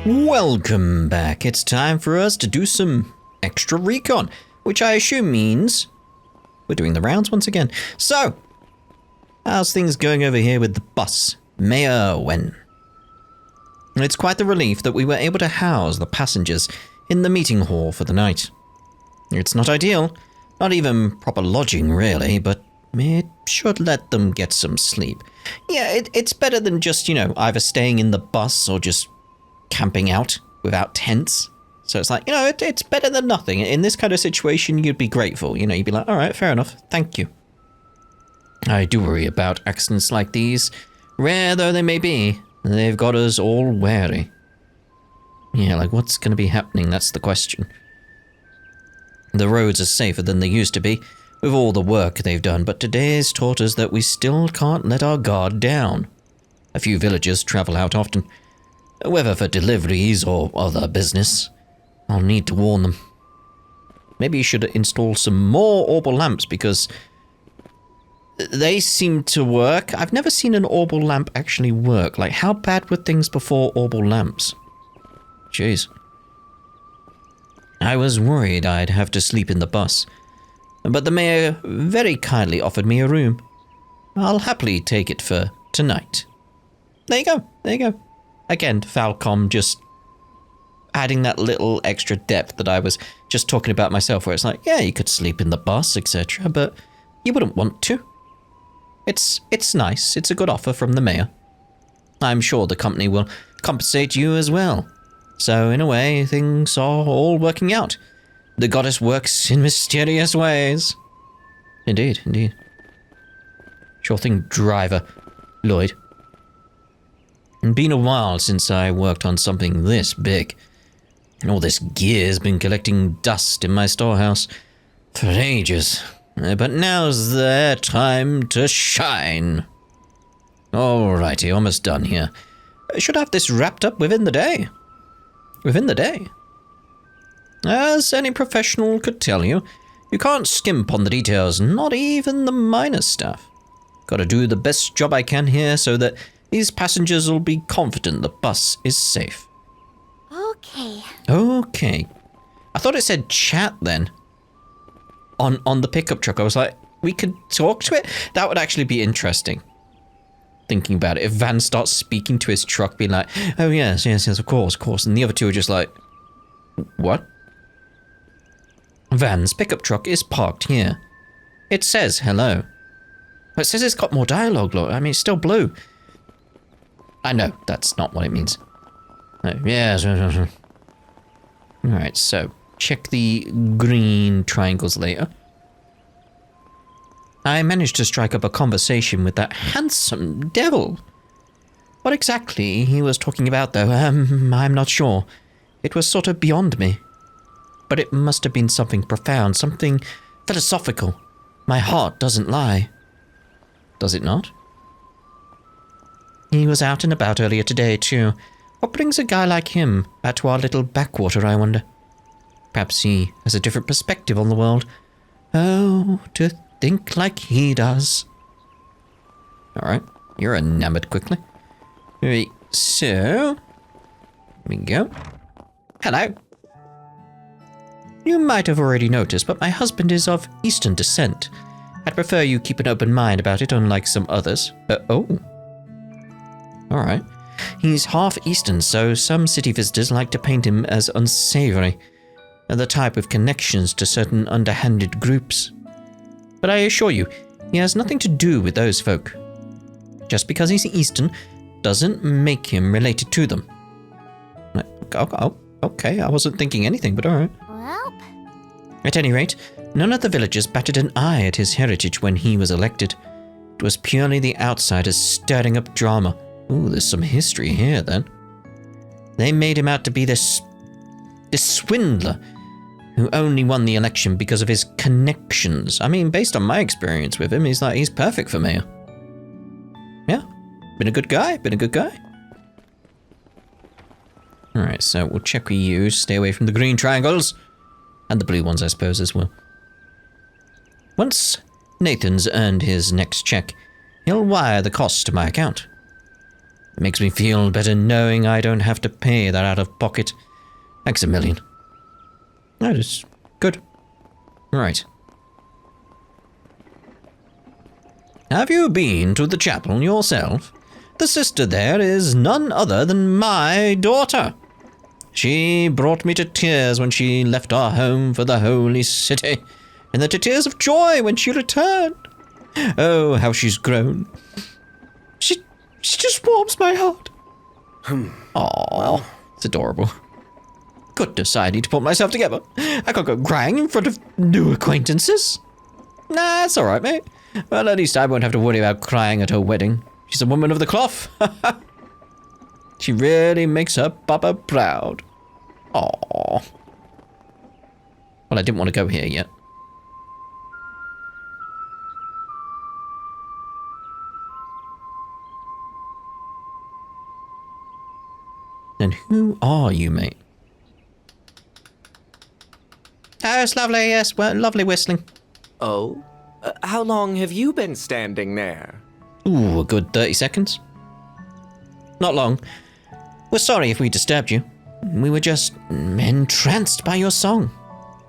Welcome back. It's time for us to do some extra recon, which I assume means we're doing the rounds once again. So, how's things going over here with the bus? Mayor Wen. It's quite the relief that we were able to house the passengers in the meeting hall for the night. It's not ideal, not even proper lodging really, but it should let them get some sleep. Yeah, it's better than just, either staying in the bus or just camping out without tents. So it's like, it's better than nothing. In this kind of situation, you'd be grateful. You'd be like, all right, fair enough. Thank you. I do worry about accidents like these. Rare though they may be, they've got us all wary. Yeah, like what's going to be happening? That's the question. The roads are safer than they used to be, with all the work they've done, but today's taught us that we still can't let our guard down. A few villagers travel out often, whether for deliveries or other business. I'll need to warn them. Maybe you should install some more orbital lamps, because they seem to work. I've never seen an orbital lamp actually work. Like, how bad were things before orbital lamps? Jeez. I was worried I'd have to sleep in the bus, but the mayor very kindly offered me a room. I'll happily take it for tonight. There you go. There you go. Again, Falcom just adding that little extra depth that I was just talking about myself, where it's like, yeah, you could sleep in the bus, etc., but you wouldn't want to. It's nice. It's a good offer from the mayor. I'm sure the company will compensate you as well. So, in a way, things are all working out. The goddess works in mysterious ways. Indeed, indeed. Sure thing, driver. Lloyd. It's been a while since I worked on something this big. And all this gear's been collecting dust in my storehouse for ages. But now's their time to shine. Alrighty, almost done here. I should have this wrapped up within the day. Within the day. As any professional could tell you, you can't skimp on the details, not even the minor stuff. Gotta do the best job I can here so that these passengers will be confident the bus is safe. Okay. I thought it said chat then. On the pickup truck, I was like, we could talk to it? That would actually be interesting. Thinking about it, if Van starts speaking to his truck, being like, oh yes, of course. And the other two are just like, what? Van's pickup truck is parked here. It says hello. But it says it's got more dialogue, look. I mean, it's still blue. I know, that's not what it means. Yes. Alright, so, check the green triangles later. I managed to strike up a conversation with that handsome devil. What exactly he was talking about, though, I'm not sure. It was sort of beyond me. But it must have been something profound, something philosophical. My heart doesn't lie. Does it not? He was out and about earlier today, too. What brings a guy like him out to our little backwater, I wonder? Perhaps he has a different perspective on the world. Oh, to think like he does. Alright, you're enamored quickly. Right, so... here we go. Hello. You might have already noticed, but my husband is of Eastern descent. I'd prefer you keep an open mind about it, unlike some others. Oh. Alright. He's half Eastern, so some city visitors like to paint him as unsavory, and the type with connections to certain underhanded groups. But I assure you, he has nothing to do with those folk. Just because he's Eastern doesn't make him related to them. Oh, okay, I wasn't thinking anything, but alright. Well. At any rate, none of the villagers batted an eye at his heritage when he was elected. It was purely the outsiders stirring up drama. Ooh, there's some history here, then. They made him out to be this swindler who only won the election because of his connections. I mean, based on my experience with him, he's perfect for mayor. Yeah, been a good guy. Alright, so we'll check with you. Stay away from the green triangles. And the blue ones, I suppose, as well. Once Nathan's earned his next check, he'll wire the cost to my account. It makes me feel better knowing I don't have to pay that out of pocket. Thanks a million. That is good. Right. Have you been to the chapel yourself? The sister there is none other than my daughter. She brought me to tears when she left our home for the holy city, and then to tears of joy when she returned. Oh, how she's grown. She just warms my heart. Aww, it's adorable. Goodness, I need to pull myself together. I can't go crying in front of new acquaintances. Nah, it's alright, mate. Well, at least I won't have to worry about crying at her wedding. She's a woman of the cloth. She really makes her papa proud. Aww. Well, I didn't want to go here yet. And who are you, mate? Oh, it's lovely, yes. Well, lovely whistling. Oh? How long have you been standing there? Ooh, a good 30 seconds. Not long. We're sorry if we disturbed you. We were just entranced by your song.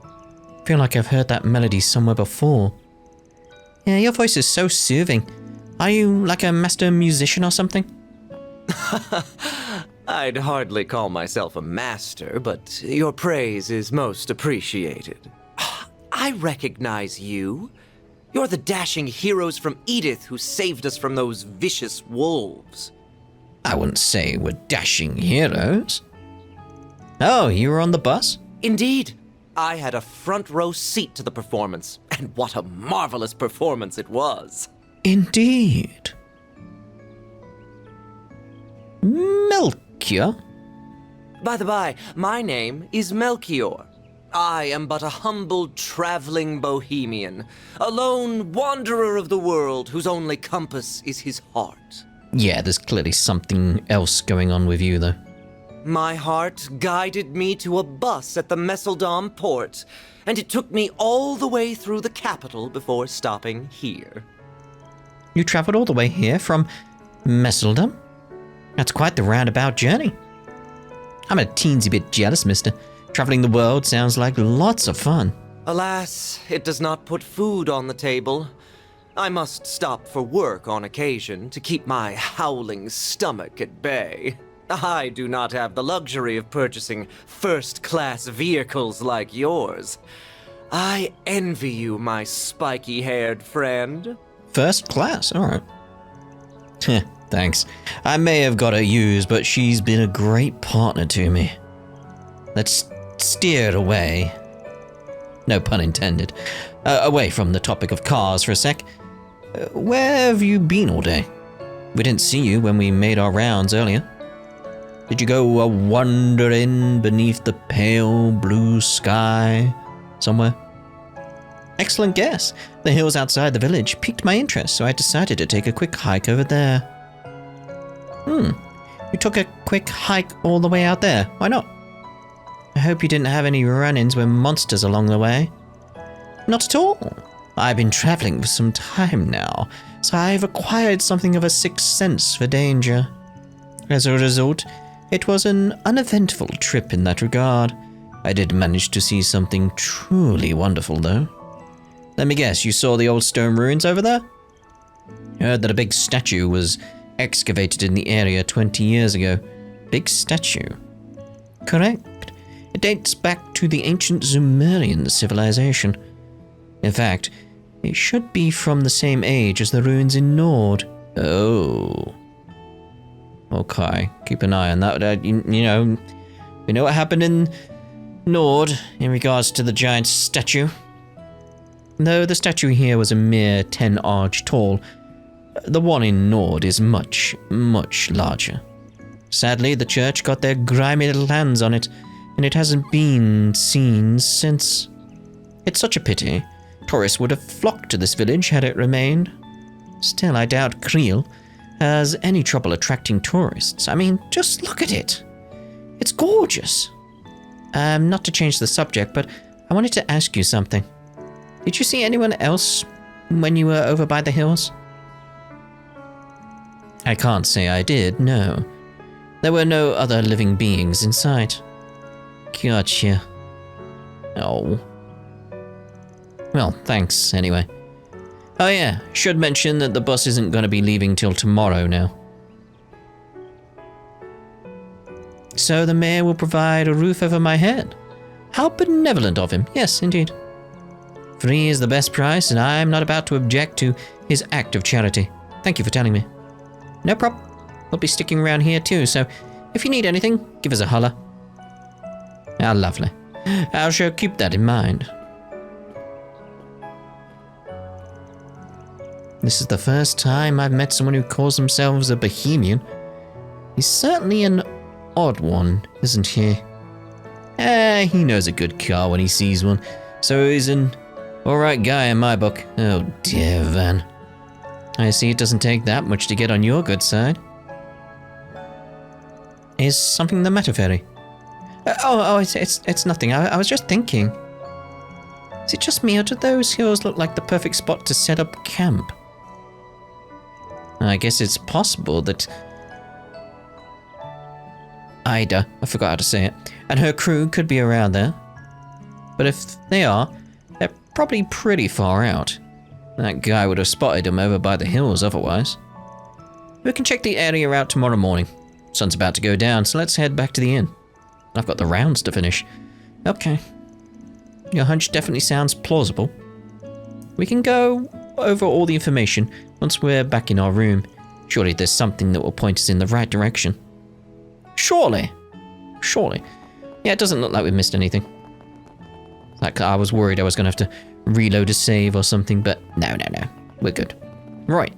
I feel like I've heard that melody somewhere before. Yeah, your voice is so soothing. Are you like a master musician or something? I'd hardly call myself a master, but your praise is most appreciated. I recognize you. You're the dashing heroes from Edith who saved us from those vicious wolves. I wouldn't say we're dashing heroes. Oh, you were on the bus? Indeed. I had a front row seat to the performance, and what a marvelous performance it was. Indeed. Melchior? By the by, my name is Melchior. I am but a humble traveling bohemian, a lone wanderer of the world whose only compass is his heart. Yeah, there's clearly something else going on with you, though. My heart guided me to a bus at the Messeldom port, and it took me all the way through the capital before stopping here. You traveled all the way here from Messeldom? That's quite the roundabout journey. I'm a teensy bit jealous, mister. Traveling the world sounds like lots of fun. Alas, it does not put food on the table. I must stop for work on occasion to keep my howling stomach at bay. I do not have the luxury of purchasing first-class vehicles like yours. I envy you, my spiky-haired friend. First class, alright. Thanks. I may have got her used, but she's been a great partner to me. Let's steer away. No pun intended. Away from the topic of cars for a sec. Where have you been all day? We didn't see you when we made our rounds earlier. Did you go wandering beneath the pale blue sky somewhere? Excellent guess. The hills outside the village piqued my interest, so I decided to take a quick hike over there. You took a quick hike all the way out there. Why not? I hope you didn't have any run-ins with monsters along the way. Not at all. I've been traveling for some time now, so I've acquired something of a sixth sense for danger. As a result, it was an uneventful trip in that regard. I did manage to see something truly wonderful, though. Let me guess, you saw the old stone ruins over there? I heard that a big statue was excavated in the area 20 years ago. Big statue. Correct. It dates back to the ancient Sumerian civilization. In fact, it should be from the same age as the ruins in Nord. Oh. Okay, keep an eye on that. You know, we know what happened in Nord in regards to the giant statue. Though the statue here was a mere 10 arch tall, the one in Nord is much, much larger. Sadly, the church got their grimy little hands on it, and it hasn't been seen since. It's such a pity. Tourists would have flocked to this village had it remained. Still, I doubt Creel has any trouble attracting tourists. I mean, just look at it. It's gorgeous. Not to change the subject, but I wanted to ask you something. Did you see anyone else when you were over by the hills? I can't say I did, no. There were no other living beings in sight. Gotcha. Oh. Well, thanks, anyway. Oh yeah, should mention that the bus isn't going to be leaving till tomorrow now. So the mayor will provide a roof over my head. How benevolent of him. Yes, indeed. Free is the best price, and I'm not about to object to his act of charity. Thank you for telling me. No problem. We'll be sticking around here too, so if you need anything, give us a holler. How lovely. I shall keep that in mind. This is the first time I've met someone who calls themselves a bohemian. He's certainly an odd one, isn't he? He knows a good car when he sees one, so he's an alright guy in my book. Oh dear, Van. I see it doesn't take that much to get on your good side. Is something the matter, Fairy? It's nothing. I was just thinking. Is it just me, or do those hills look like the perfect spot to set up camp? I guess it's possible that Ida, I forgot how to say it, and her crew could be around there. But if they are, they're probably pretty far out. That guy would have spotted them over by the hills otherwise. We can check the area out tomorrow morning. Sun's about to go down, so let's head back to the inn. I've got the rounds to finish. Okay. Your hunch definitely sounds plausible. We can go over all the information once we're back in our room. Surely there's something that will point us in the right direction. Surely. Yeah, it doesn't look like we've missed anything. Like, I was worried I was going to have to reload a save or something, but no. We're good. Right.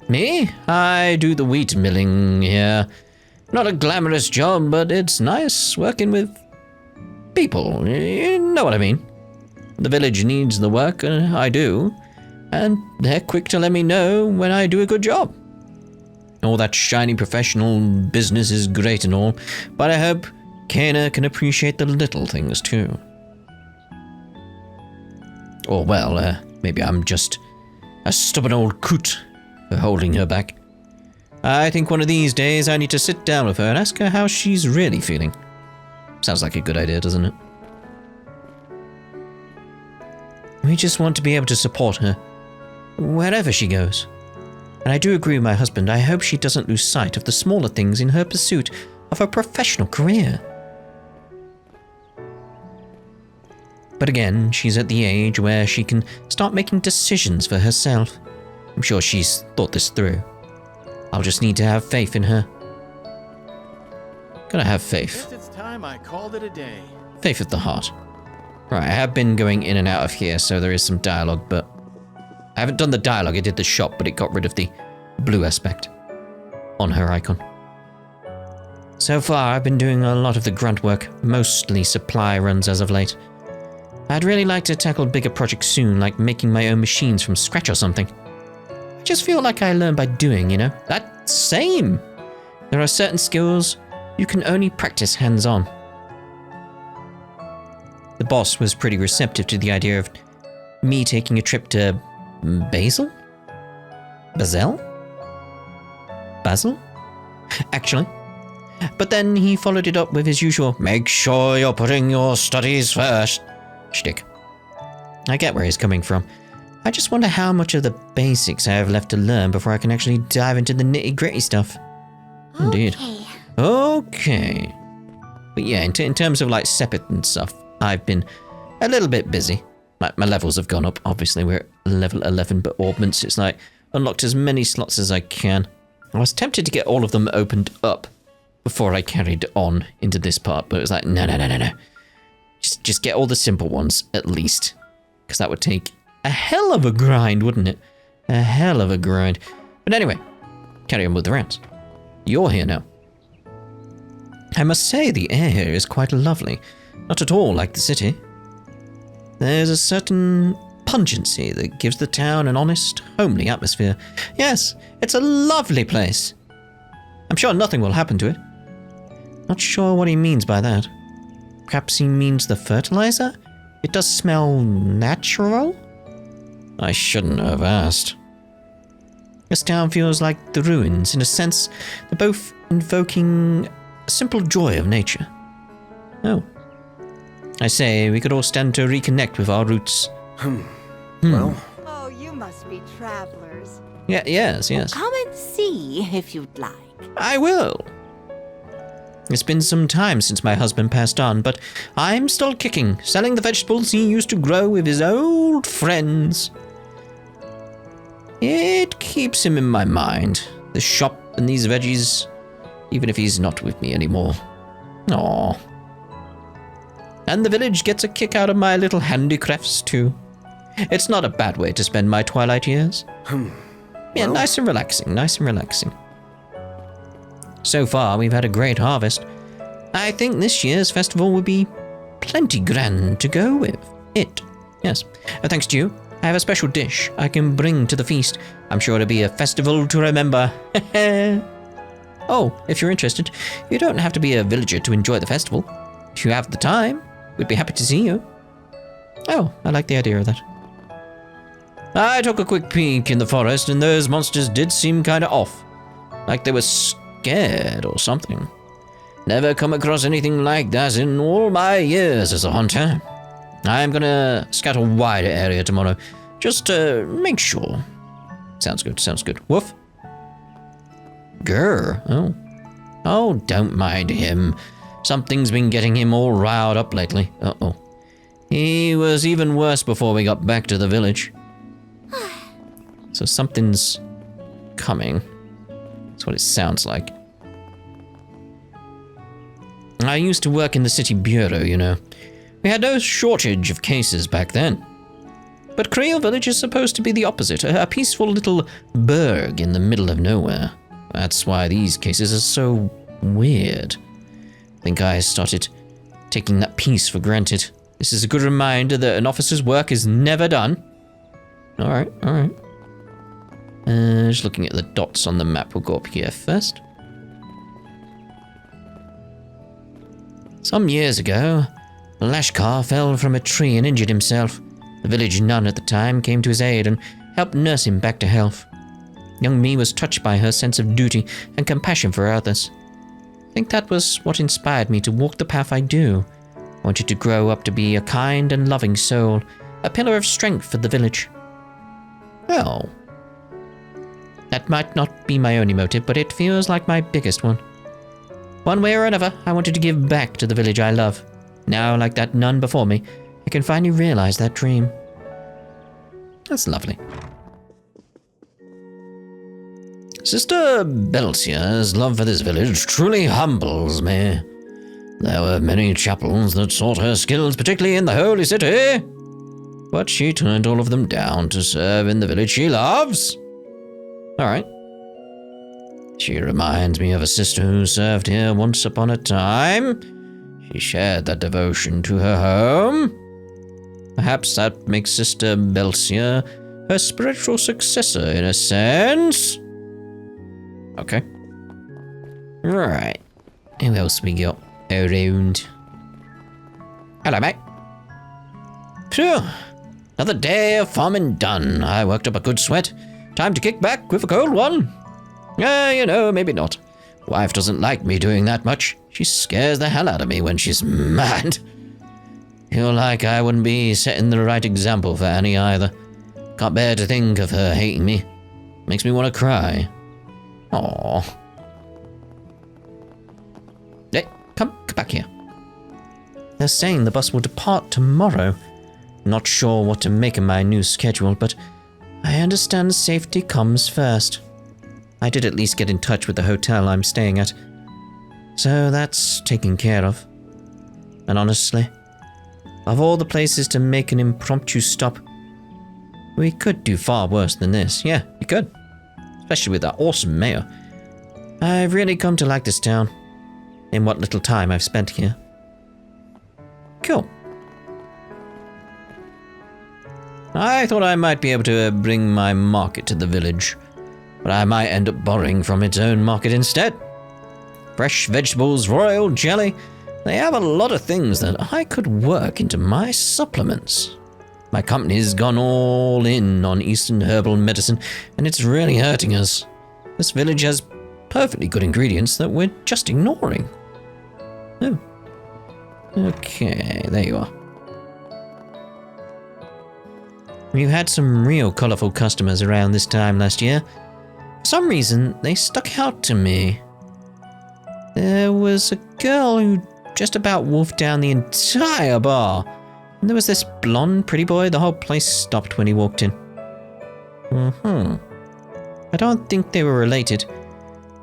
Me? I do the wheat milling here. Not a glamorous job, but it's nice working with people. You know what I mean. The village needs the work, and I do. And they're quick to let me know when I do a good job. All that shiny professional business is great and all, but I hope Kana can appreciate the little things too. Or well, maybe I'm just a stubborn old coot for holding her back. I think one of these days I need to sit down with her and ask her how she's really feeling. Sounds like a good idea, doesn't it? We just want to be able to support her, wherever she goes. And I do agree with my husband. I hope she doesn't lose sight of the smaller things in her pursuit of her professional career. But again, she's at the age where she can start making decisions for herself. I'm sure she's thought this through. I'll just need to have faith in her. Gotta have faith. Guess it's time I called it a day. Faith of the heart. Right, I have been going in and out of here, so there is some dialogue, but I haven't done the dialogue. I did the shop, but it got rid of the blue aspect on her icon. So far, I've been doing a lot of the grunt work, mostly supply runs as of late. I'd really like to tackle bigger projects soon, like making my own machines from scratch or something. I just feel like I learn by doing, you know? That same! There are certain skills you can only practice hands-on. The boss was pretty receptive to the idea of me taking a trip to Basil? Actually. But then he followed it up with his usual, make sure you're putting your studies first shtick. I get where he's coming from. I just wonder how much of the basics I have left to learn before I can actually dive into the nitty-gritty stuff. Indeed. Okay. But yeah, in terms of like Sepith and stuff, I've been a little bit busy. Like, my levels have gone up. Obviously, we're at level 11, but augments, it's like unlocked as many slots as I can. I was tempted to get all of them opened up before I carried on into this part, but it was like, no. Just get all the simple ones, at least. Because that would take a hell of a grind, wouldn't it? A hell of a grind. But anyway, carry on with the rounds. You're here now. I must say the air here is quite lovely. Not at all like the city. There's a certain pungency that gives the town an honest, homely atmosphere. Yes, it's a lovely place. I'm sure nothing will happen to it. Not sure what he means by that. Perhaps he means the fertilizer? It does smell natural? I shouldn't have asked. This town feels like the ruins, in a sense. They're both invoking a simple joy of nature. Oh. I say, we could all stand to reconnect with our roots. Well, Oh, you must be travelers. Yeah, yes. Come and see if you'd like. I will. It's been some time since my husband passed on, but I'm still kicking, selling the vegetables he used to grow with his old friends. It keeps him in my mind, the shop and these veggies, even if he's not with me anymore. Aww. And the village gets a kick out of my little handicrafts, too. It's not a bad way to spend my twilight years. Yeah, Well. nice and relaxing. So far, we've had a great harvest. I think this year's festival will be plenty grand to go with it. Yes. Thanks to you, I have a special dish I can bring to the feast. I'm sure it'll be a festival to remember. Oh, if you're interested, you don't have to be a villager to enjoy the festival. If you have the time, we'd be happy to see you. Oh, I like the idea of that. I took a quick peek in the forest, and those monsters did seem kinda off. Like they were scared or something. Never come across anything like that in all my years as a hunter. I'm gonna scout a wider area tomorrow, just to make sure. Sounds good. Woof. Grr. Oh, don't mind him. Something's been getting him all riled up lately. Uh-oh. He was even worse before we got back to the village. So something's coming. That's what it sounds like. I used to work in the city bureau, you know. We had no shortage of cases back then. But Creel Village is supposed to be the opposite, a peaceful little burg in the middle of nowhere. That's why these cases are so weird. I think I started taking that peace for granted. This is a good reminder that an officer's work is never done. Alright. Just looking at the dots on the map, we'll go up here first. Some years ago, Lashkar fell from a tree and injured himself. The village nun at the time came to his aid and helped nurse him back to health. Young me was touched by her sense of duty and compassion for others. I think that was what inspired me to walk the path I do. I wanted to grow up to be a kind and loving soul, a pillar of strength for the village. Well, that might not be my only motive, but it feels like my biggest one. One way or another, I wanted to give back to the village I love. Now, like that nun before me, I can finally realize that dream. That's lovely. Sister Belcia's love for this village truly humbles me. There were many chapels that sought her skills, particularly in the holy city, but she turned all of them down to serve in the village she loves. Alright. She reminds me of a sister who served here once upon a time. She shared that devotion to her home. Perhaps that makes Sister Belcia her spiritual successor in a sense. Okay. Right. Who else we got around? Hello, mate. Phew. Another day of farming done. I worked up a good sweat. Time to kick back with a cold one. You know, maybe not. Wife doesn't like me doing that much. She scares the hell out of me when she's mad. Feel like I wouldn't be setting the right example for Annie either. Can't bear to think of her hating me. Makes me want to cry. Aww. Hey, come back here. They're saying the bus will depart tomorrow. Not sure what to make of my new schedule, but I understand safety comes first. I did at least get in touch with the hotel I'm staying at, so that's taken care of. And honestly, of all the places to make an impromptu stop, we could do far worse than this. Yeah, we could. Especially with that awesome mayor. I've really come to like this town, in what little time I've spent here. Cool. I thought I might be able to bring my market to the village, but I might end up borrowing from its own market instead. Fresh vegetables, royal jelly, they have a lot of things that I could work into my supplements. My company's gone all in on Eastern herbal medicine, and it's really hurting us. This village has perfectly good ingredients that we're just ignoring. Oh. Okay, there you are. You had some real colourful customers around this time last year. For some reason, they stuck out to me. There was a girl who just about wolfed down the entire bar. And there was this blonde, pretty boy. The whole place stopped when he walked in. I don't think they were related,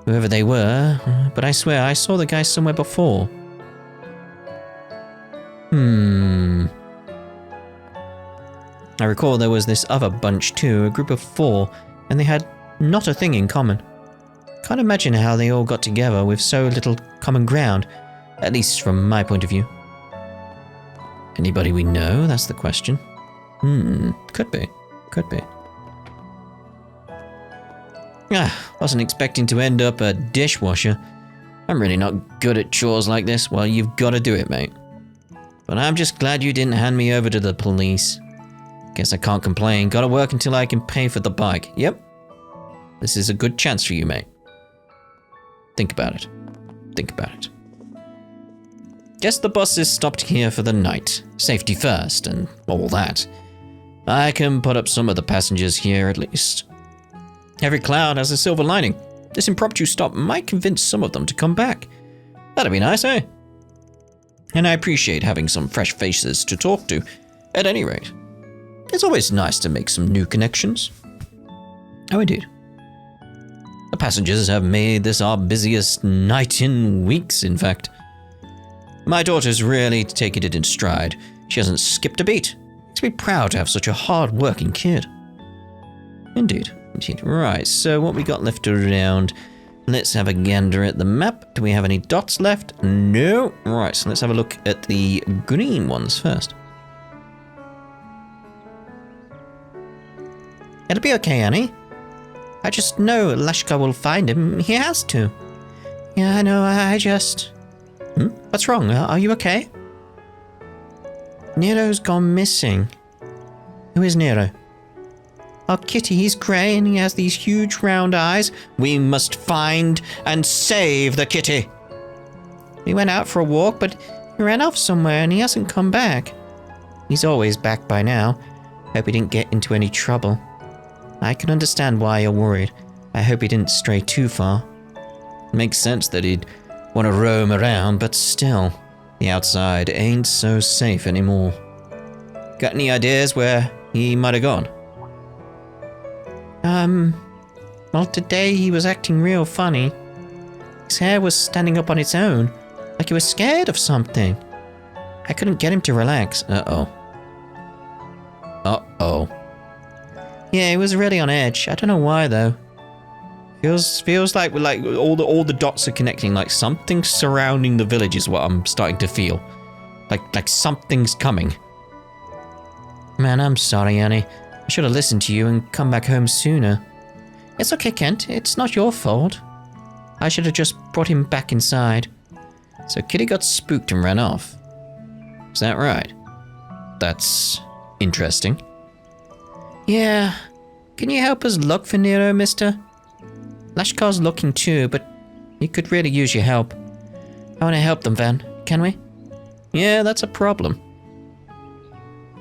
whoever they were, but I swear I saw the guy somewhere before. I recall there was this other bunch too, a group of 4, and they had not a thing in common. Can't imagine how they all got together with so little common ground, at least from my point of view. Anybody we know? That's the question. Could be. Wasn't expecting to end up a dishwasher. I'm really not good at chores like this. Well, you've got to do it, mate. But I'm just glad you didn't hand me over to the police. Guess I can't complain. Gotta work until I can pay for the bike. Yep. This is a good chance for you, mate. Think about it. Guess the bus is stopped here for the night. Safety first and all that. I can put up some of the passengers here at least. Every cloud has a silver lining. This impromptu stop might convince some of them to come back. That'd be nice, eh? And I appreciate having some fresh faces to talk to, at any rate. It's always nice to make some new connections. Oh, indeed. The passengers have made this our busiest night in weeks, in fact. My daughter's really taken it in stride. She hasn't skipped a beat. Makes me proud to have such a hard-working kid. Indeed. Right, so what we got left around? Let's have a gander at the map. Do we have any dots left? No. Right, so let's have a look at the green ones first. It'll be okay, Annie. I just know Lashka will find him. He has to. Yeah, I know, I just... What's wrong? Are you okay? Nero's gone missing. Who is Nero? Our kitty, he's grey and he has these huge round eyes. We must find and save the kitty. We went out for a walk, but he ran off somewhere and he hasn't come back. He's always back by now. Hope he didn't get into any trouble. I can understand why you're worried. I hope he didn't stray too far. Makes sense that he'd want to roam around, but still, the outside ain't so safe anymore. Got any ideas where he might have gone? Well, today he was acting real funny. His hair was standing up on its own, like he was scared of something. I couldn't get him to relax. Uh-oh. Yeah, he was really on edge. I don't know why though. Feels like all the dots are connecting. Like something surrounding the village is what I'm starting to feel. Like something's coming. Man, I'm sorry, Annie. I should have listened to you and come back home sooner. It's okay, Kent. It's not your fault. I should have just brought him back inside. So Kitty got spooked and ran off. Is that right? That's interesting. Yeah. Can you help us look for Nero, mister? Lashkar's looking too, but he could really use your help. I want to help them, Van. Can we? Yeah, that's a problem.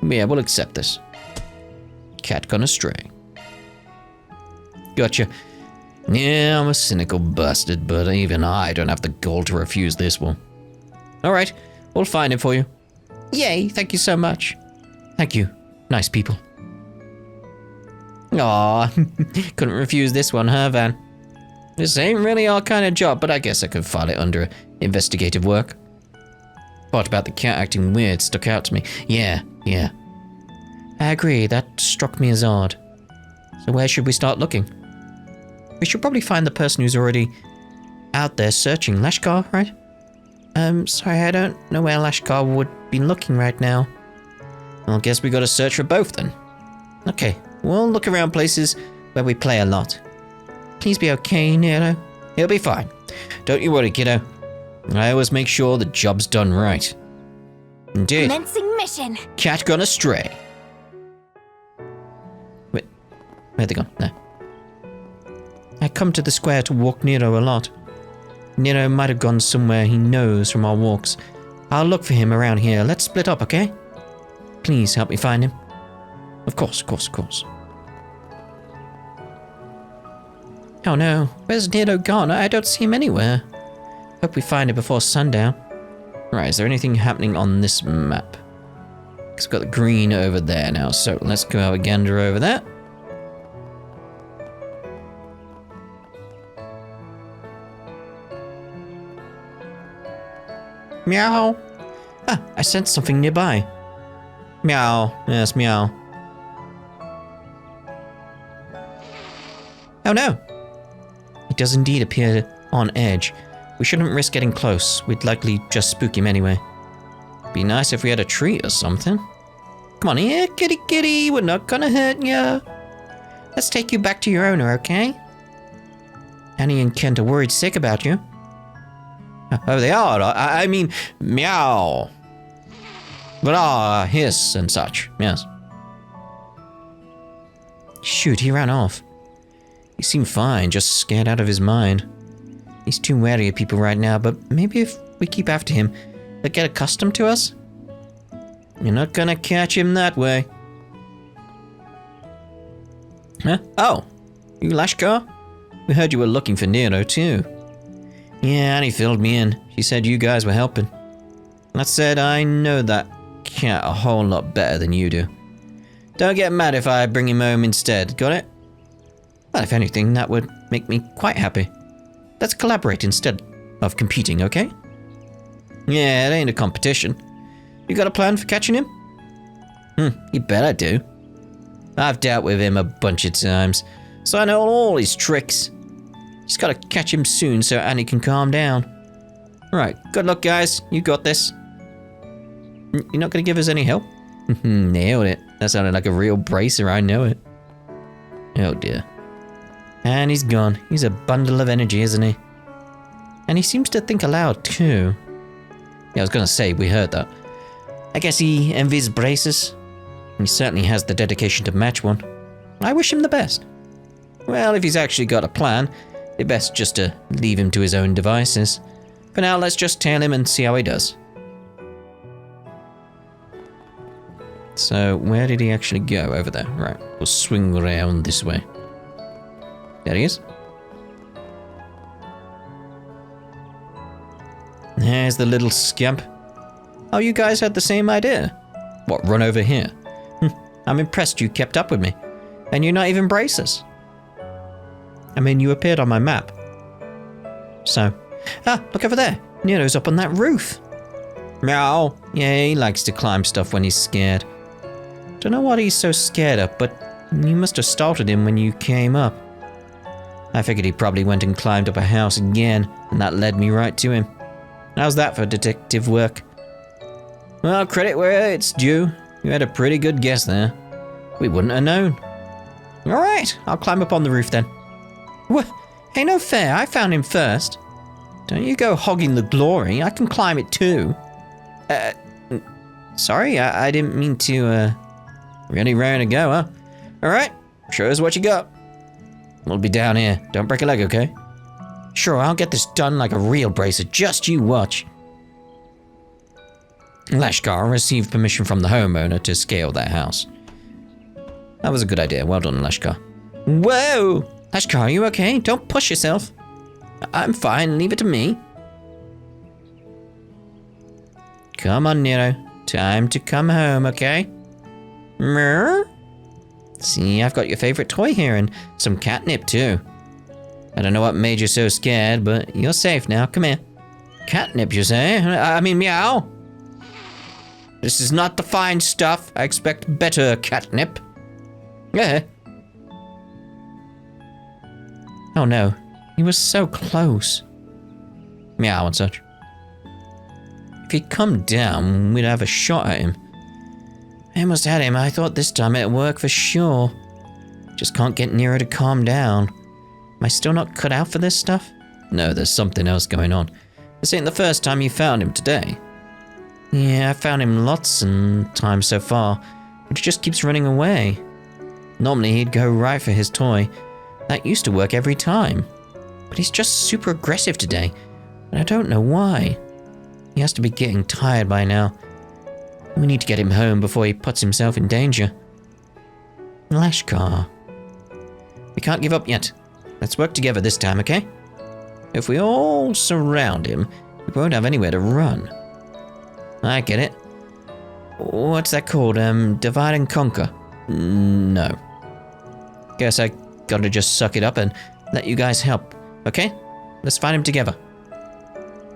Yeah, we'll accept this. Cat gone astray. Gotcha. Yeah, I'm a cynical bastard, but even I don't have the gall to refuse this one. Alright, we'll find him for you. Yay, thank you so much. Thank you. Nice people. Aw, couldn't refuse this one, huh, Van? This ain't really our kind of job, but I guess I could file it under investigative work. Part about the cat acting weird stuck out to me. Yeah. I agree, that struck me as odd. So where should we start looking? We should probably find the person who's already out there searching. Lashkar, right? Sorry, I don't know where Lashkar would be looking right now. Well, I guess we gotta search for both then. Okay, we'll look around places where we play a lot. Please be okay, Nero. He'll be fine. Don't you worry, kiddo. I always make sure the job's done right. Indeed. Commencing mission. Cat gone astray. Where'd they gone? No. I come to the square to walk Nero a lot. Nero might have gone somewhere he knows from our walks. I'll look for him around here. Let's split up, okay? Please help me find him. Of course, of course, of course. Oh no, where's Nero gone? I don't see him anywhere. Hope we find him before sundown. Right, is there anything happening on this map? Because we've got the green over there now, so let's go have a gander over there. Meow. Ah, I sensed something nearby. Meow. Yes, meow. Oh no. It does indeed appear on edge. We shouldn't risk getting close. We'd likely just spook him anyway. Be nice if we had a treat or something. Come on here, kitty kitty. We're not gonna hurt ya. Let's take you back to your owner, okay? Annie and Kent are worried sick about you. Oh, they are. I mean, meow. But hiss and such. Yes. Shoot, he ran off. He seemed fine, just scared out of his mind. He's too wary of people right now, but maybe if we keep after him, he'll get accustomed to us? You're not gonna catch him that way. Huh? Oh, you Lashkar? We heard you were looking for Nero too. Yeah, Annie filled me in. She said you guys were helping. That said, I know that cat a whole lot better than you do. Don't get mad if I bring him home instead, got it? Well, if anything, that would make me quite happy. Let's collaborate instead of competing, okay? Yeah, it ain't a competition. You got a plan for catching him? You bet I do. I've dealt with him a bunch of times, so I know all his tricks. Just gotta catch him soon so Annie can calm down. Alright, good luck guys, you got this. You're not gonna give us any help? Nailed it. That sounded like a real bracer, I know it. Oh dear. And he's gone. He's a bundle of energy, isn't he? And he seems to think aloud too. Yeah, I was gonna say, we heard that. I guess he envies braces. He certainly has the dedication to match one. I wish him the best. Well, if he's actually got a plan, it's best just to leave him to his own devices. For now, let's just tail him and see how he does. So, where did he actually go? Over there. Right, we'll swing around this way. There he is. There's the little scamp. Oh, you guys had the same idea. What, run over here? I'm impressed you kept up with me. And you're not even braces. I mean, you appeared on my map. So, look over there. Nero's up on that roof. Meow. Yeah, he likes to climb stuff when he's scared. Don't know what he's so scared of, but you must have startled him when you came up. I figured he probably went and climbed up a house again, and that led me right to him. How's that for detective work? Well, credit where it's due. You had a pretty good guess there. We wouldn't have known. Alright, I'll climb up on the roof then. What? Hey, no fair, I found him first. Don't you go hogging the glory, I can climb it too. Sorry, I didn't mean to, really raring to go, huh? Alright, show us what you got. We'll be down here, don't break a leg, okay? Sure, I'll get this done like a real bracer, just you watch. Lashkar received permission from the homeowner to scale their house. That was a good idea, well done, Lashkar. Whoa! Lashkar, are you okay? Don't push yourself. I'm fine, leave it to me. Come on, Nero. Time to come home, okay? Mer? See, I've got your favorite toy here and some catnip too. I don't know what made you so scared, but you're safe now. Come here. Catnip, you say? I mean, meow. This is not the fine stuff. I expect better catnip. Yeah. Oh no, he was so close. Meow and such. If he'd come down, we'd have a shot at him. I almost had him. I thought this time it'd work for sure. Just can't get nearer to calm down. Am I still not cut out for this stuff? No, there's something else going on. This ain't the first time you found him today. Yeah, I found him lots of times so far, but he just keeps running away. Normally he'd go right for his toy. That used to work every time. But he's just super aggressive today, and I don't know why. He has to be getting tired by now. We need to get him home before he puts himself in danger. Lashkar. We can't give up yet. Let's work together this time, okay? If we all surround him, we won't have anywhere to run. I get it. What's that called? Divide and conquer? No. Guess I gotta just suck it up and let you guys help, okay? Let's find him together.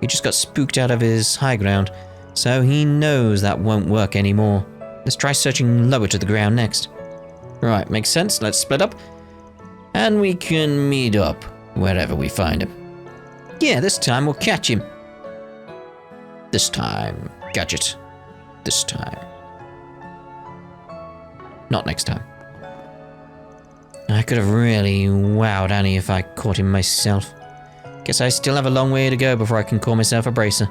He just got spooked out of his high ground, so he knows that won't work anymore. Let's try searching lower to the ground next. Right, makes sense. Let's split up. And we can meet up wherever we find him. Yeah, this time we'll catch him. This time. Gadget. This time. Not next time. I could have really wowed Annie if I caught him myself. Guess I still have a long way to go before I can call myself a bracer.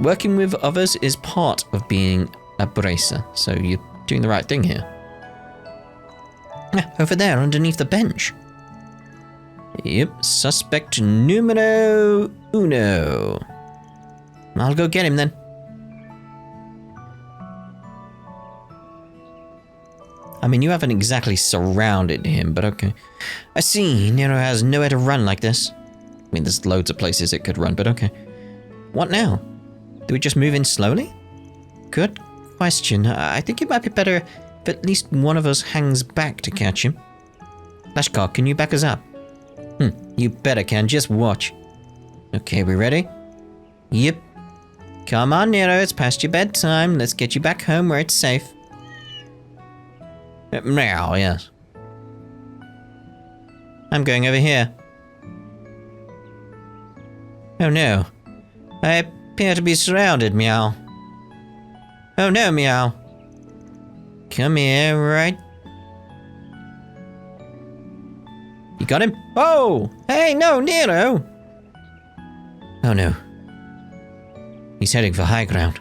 Working with others is part of being a bracer, so you're doing the right thing here. Over there, underneath the bench. Yep, suspect numero uno. I'll go get him then. I mean, you haven't exactly surrounded him, but okay. I see, Nero has nowhere to run like this. I mean, there's loads of places it could run, but okay. What now? Do we just move in slowly? Good question. I think it might be better if at least one of us hangs back to catch him. Lashkar, can you back us up? You better can, just watch. Okay, we ready? Yep. Come on, Nero, it's past your bedtime. Let's get you back home where it's safe. Meow, yes. I'm going over here. Oh no. I appear to be surrounded, Meow. Oh no, Meow. Come here, right? You got him? Oh! Hey, no, Nero! Oh no. He's heading for high ground.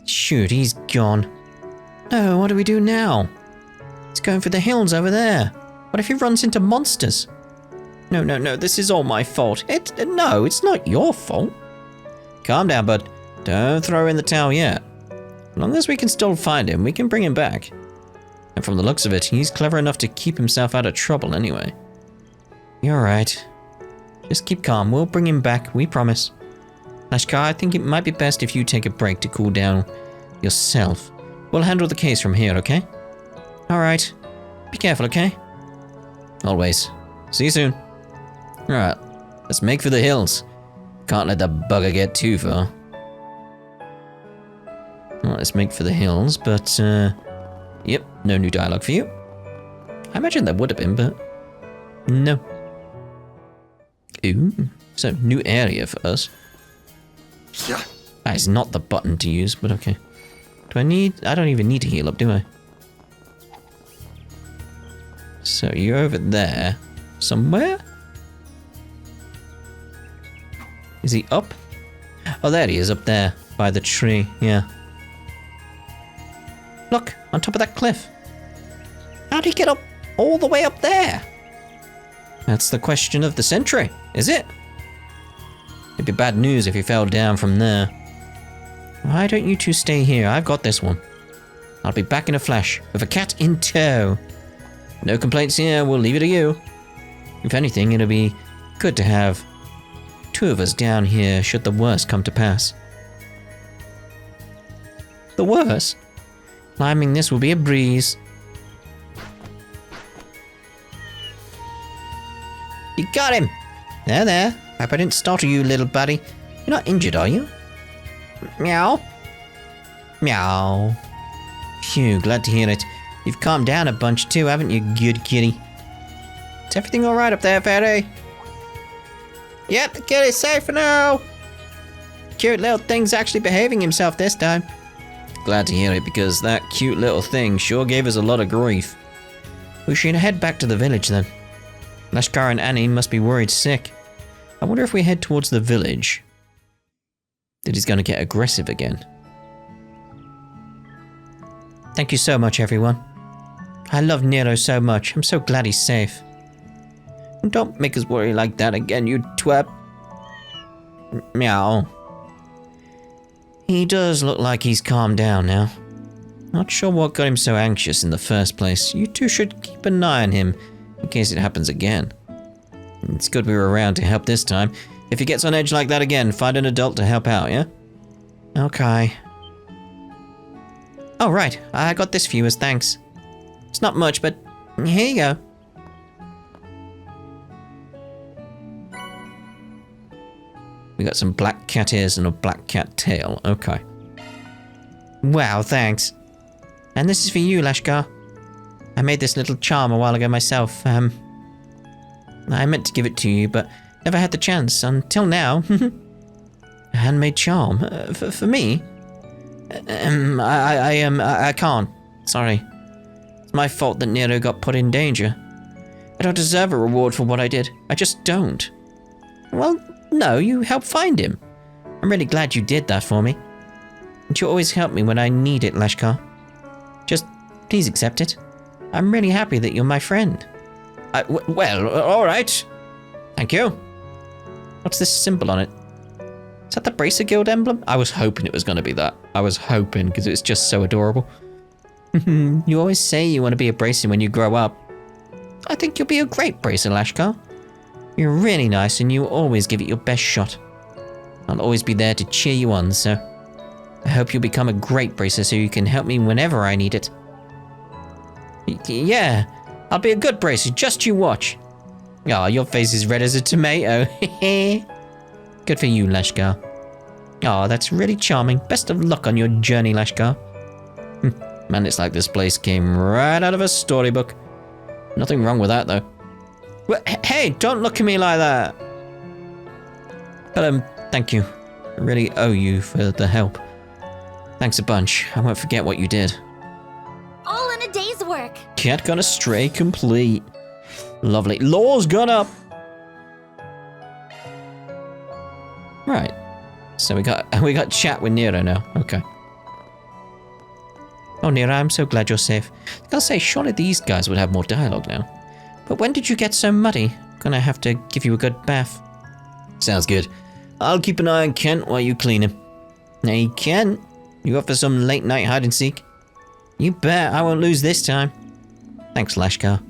Shoot, he's gone. No, what do we do now? He's going for the hills over there. What if he runs into monsters? No, this is all my fault. No, it's not your fault. Calm down, bud. Don't throw in the towel yet. As long as we can still find him, we can bring him back. And from the looks of it, he's clever enough to keep himself out of trouble anyway. You're right. Just keep calm. We'll bring him back, we promise. Lashkar, I think it might be best if you take a break to cool down yourself. We'll handle the case from here, okay? Alright. Be careful, okay? Always. See you soon. Alright. Let's make for the hills. Can't let the bugger get too far. Well, let's make for the hills, but, yep, no new dialogue for you. I imagine there would have been, but no. Ooh, so new area for us. Yeah. That is not the button to use, but okay. I don't even need to heal up, do I? So you're over there somewhere? Is he up? Oh, there he is, up there by the tree, yeah. Look, on top of that cliff. How'd he get up all the way up there? That's the question of the century, is it? It'd be bad news if he fell down from there. Why don't you two stay here? I've got this one. I'll be back in a flash, with a cat in tow. No complaints here, we'll leave it to you. If anything, it'll be good to have two of us down here should the worst come to pass. The worst? Climbing this will be a breeze. You got him! There. Hope I didn't startle you, little buddy. You're not injured, are you? Meow. Meow. Phew, glad to hear it. You've calmed down a bunch too, haven't you, good kitty? Is everything alright up there, Fairy? Yep, the kitty's safe now. Cute little thing's actually behaving himself this time. Glad to hear it, because that cute little thing sure gave us a lot of grief. We should head back to the village then. Lashkar and Annie must be worried sick. I wonder if we head towards the village, that he's going to get aggressive again. Thank you so much, everyone. I love Nero so much. I'm so glad he's safe. Don't make us worry like that again, you twat. Meow. He does look like he's calmed down now. Not sure what got him so anxious in the first place. You two should keep an eye on him in case it happens again. It's good we were around to help this time. If he gets on edge like that again, find an adult to help out, yeah? Okay. Oh, right. I got this for you as thanks. It's not much, but here you go. We got some black cat ears and a black cat tail. Okay. Wow, thanks. And this is for you, Lashkar. I made this little charm a while ago myself. I meant to give it to you, but never had the chance until now. A handmade charm? For me? I can't. Sorry. It's my fault that Nero got put in danger. I don't deserve a reward for what I did. I just don't. Well, no, you helped find him. I'm really glad you did that for me. And you always help me when I need it, Lashkar. Just please accept it. I'm really happy that you're my friend. Well, alright. Thank you. What's this symbol on it? Is that the Bracer Guild emblem? I was hoping it was going to be that. I was hoping, because it's just so adorable. You always say you want to be a Bracer when you grow up. I think you'll be a great Bracer, Lashkar. You're really nice and you always give it your best shot. I'll always be there to cheer you on, so I hope you'll become a great Bracer so you can help me whenever I need it. Yeah, I'll be a good Bracer, just you watch. Aw, your face is red as a tomato. Good for you, Lashkar. Aw, that's really charming. Best of luck on your journey, Lashkar. Man, it's like this place came right out of a storybook. Nothing wrong with that, though. Well, hey, don't look at me like that. But, thank you. I really owe you for the help. Thanks a bunch. I won't forget what you did. All in a day's work. Cat Gone Astray complete. Lovely. Lore's gone up. Right. So we got chat with Nero now. Okay. Oh, Nero, I'm so glad you're safe. I gotta say, surely these guys would have more dialogue now. But when did you get so muddy? Gonna have to give you a good bath. Sounds good. I'll keep an eye on Kent while you clean him. Hey, Kent, you up for some late night hide and seek? You bet, I won't lose this time. Thanks, Lashkar.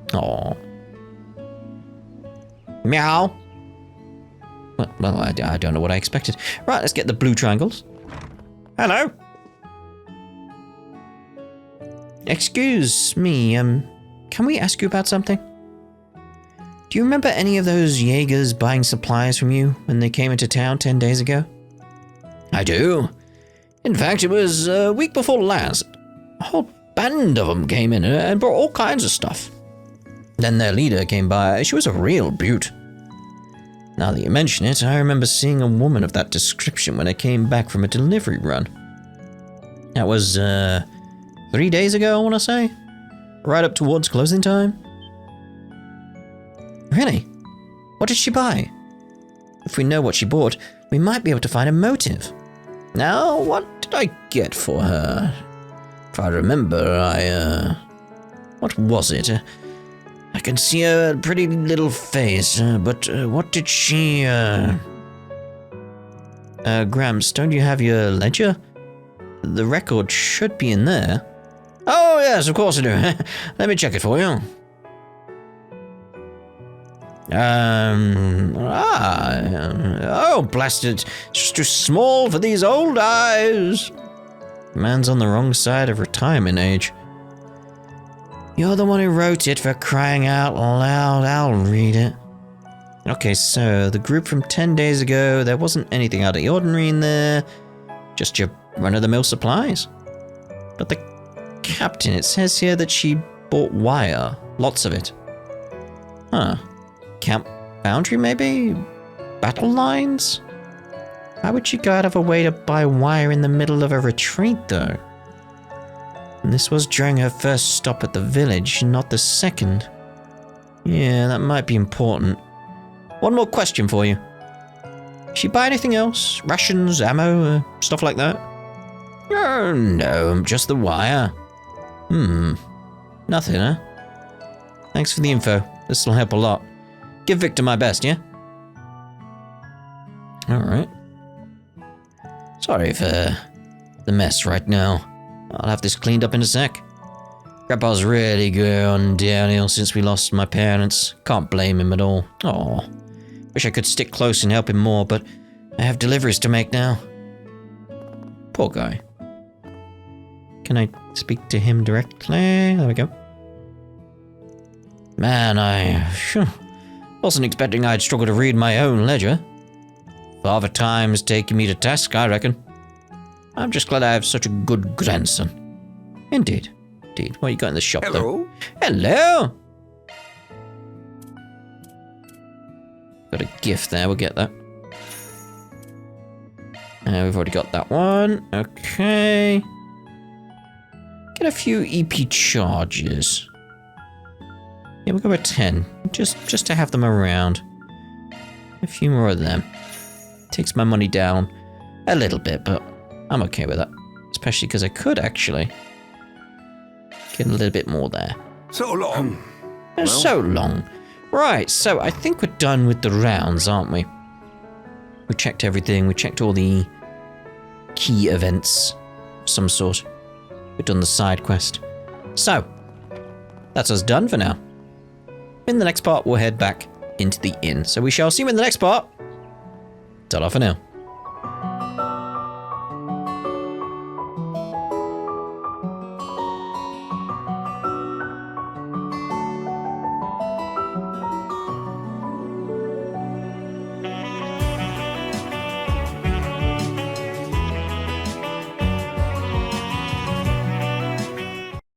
Aww. Meow. Well, I don't know what I expected. Right, let's get the blue triangles. Hello. Excuse me, can we ask you about something? Do you remember any of those Jaegers buying supplies from you when they came into town 10 days ago? I do. In fact, it was a week before last. A whole band of them came in and brought all kinds of stuff. Then their leader came by. She was a real beaut. Now that you mention it, I remember seeing a woman of that description when I came back from a delivery run. That was, 3 days ago, I want to say? Right up towards closing time? Really? What did she buy? If we know what she bought, we might be able to find a motive. Now, what did I get for her? If I remember, what was it? I can see her pretty little face, but what did she, Gramps, don't you have your ledger? The record should be in there. Oh, yes, of course I do. Let me check it for you. Oh, blasted. It's too small for these old eyes. Man's on the wrong side of retirement age. You're the one who wrote it, for crying out loud. I'll read it. Okay, so the group from 10 days ago, there wasn't anything out of the ordinary in there. Just your run-of-the-mill supplies. But the captain, it says here that she bought wire. Lots of it. Huh. Camp boundary, maybe? Battle lines? Why would she go out of her way to buy wire in the middle of a retreat, though? And this was during her first stop at the village, not the second. Yeah, that might be important. One more question for you. Did she buy anything else? Rations, ammo, stuff like that? Oh, no, just the wire. Nothing, huh? Thanks for the info. This'll help a lot. Give Victor my best, yeah? Alright. Sorry for the mess right now. I'll have this cleaned up in a sec. Grandpa's really gone downhill since we lost my parents. Can't blame him at all. Aw. Wish I could stick close and help him more, but I have deliveries to make now. Poor guy. Can I speak to him directly? There we go. Man, I wasn't expecting I'd struggle to read my own ledger. Father Time's taking me to task, I reckon. I'm just glad I have such a good grandson. Indeed. Indeed. What you got in the shop, Hello? though? Hello! Got a gift there, we'll get that. We've already got that one. Okay. Get a few EP charges. Yeah, we'll go with 10. Just to have them around. A few more of them. Takes my money down a little bit, but I'm okay with that. Especially because I could actually get a little bit more there. So long. So long. Right, so I think we're done with the rounds, aren't we? We checked everything. We checked all the key events of some sort. We've done the side quest. So, that's us done for now. In the next part, we'll head back into the inn. So we shall see you in the next part. Ta-da for now.